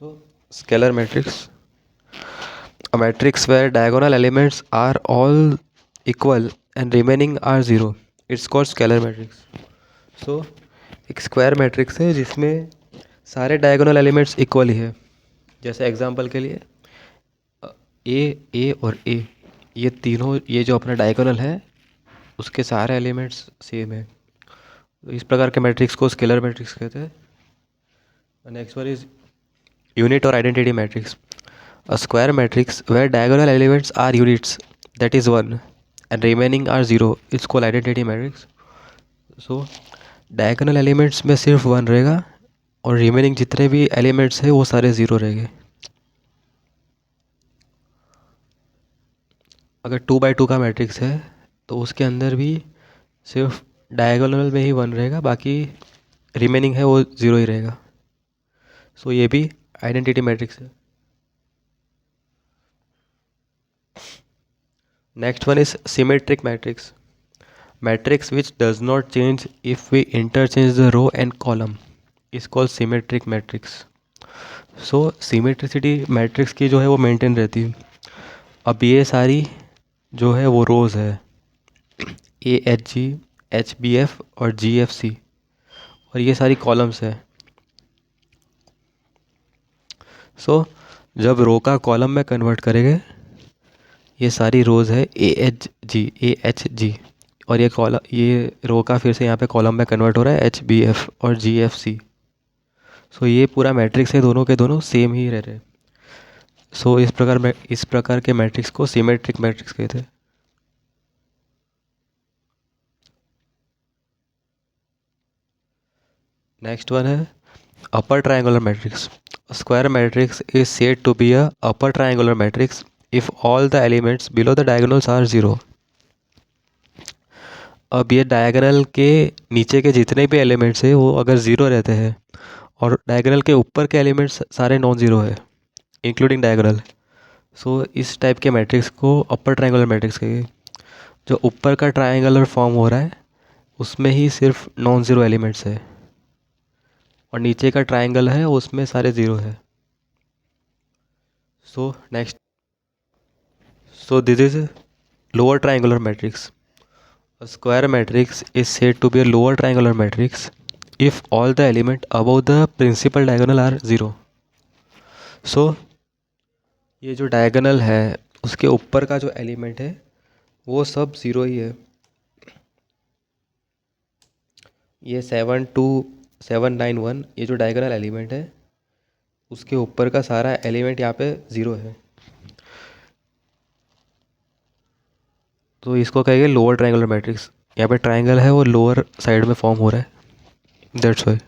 So, scalar matrix, a matrix where diagonal elements are all equal and remaining are zero. It's called scalar matrix. So, एक square matrix है जिसमें सारे diagonal elements equal ही है. जैसे example के लिए ए और ए, ये तीनों, ये जो अपना डायगोनल है उसके सारे एलिमेंट्स सेम है. तो इस प्रकार के मैट्रिक्स को स्केलर मैट्रिक्स कहते हैं. नेक्स्ट वन इज यूनिट और identity matrix. A square matrix where diagonal elements are units, that is 1, and remaining are 0, is called identity matrix. So diagonal elements में सिर्फ 1 रहेगा और remaining जितने भी elements है वो सारे 0 रहेंगे. अगर 2 by 2 का मैट्रिक्स है तो उसके अंदर भी सिर्फ डायगोनल में ही 1 रहेगा, बाकी रिमेनिंग है वो 0 ही रहेगा. सो ये भी आइडेंटिटी मैट्रिक्स है. Next one is symmetric matrix. Matrix which does not change if we interchange the row and column is called symmetric matrix. So symmetricity matrix की जो है वो मेंटेन रहती है. अब ये सारी जो है वो रोज है, A H G, H B F और जी एफ सी, और ये सारी कॉलम्स है. सो जब रो का कॉलम में कन्वर्ट करेंगे, ये सारी रोज है ए एच जी, और ये रो का फिर से यहाँ पे कॉलम में कन्वर्ट हो रहा है एच बी एफ और जी एफ सी. सो ये पूरा मैट्रिक्स है, दोनों के दोनों सेम ही रह रहे. सो इस प्रकार के मैट्रिक्स को सिमेट्रिक मैट्रिक्स कहते हैं. नेक्स्ट वन है upper triangular matrix. Square matrix is said to be a upper triangular matrix if all the elements below the diagonals are 0. अब ये डायगोनल के नीचे के जितने भी एलिमेंट्स है वो अगर 0 रहते हैं और डायगोनल के ऊपर के एलिमेंट्स सारे नॉन ज़ीरो है इंक्लूडिंग डायगोनल, सो इस टाइप के मैट्रिक्स को अपर ट्रायंगुलर मैट्रिक्स कहेंगे. जो ऊपर का ट्रायंगुलर फॉर्म हो रहा है उसमें ही सिर्फ नॉन ज़ीरो एलिमेंट्स है और नीचे का ट्रायंगल है उसमें सारे ज़ीरो है. So next, so this is lower triangular matrix. A square matrix is said to be a lower triangular matrix if all the elements above the principal diagonal are 0. So ये जो diagonal है उसके ऊपर का जो element है वो सब 0 ही है. ये 72791, ये जो डायगोनल एलिमेंट है उसके ऊपर का सारा एलिमेंट यहाँ पे 0 है. तो इसको कहेंगे लोअर ट्रायंगुलर मैट्रिक्स. यहाँ पे ट्रायंगल है वो लोअर साइड में फॉर्म हो रहा है, दैट्स वाई.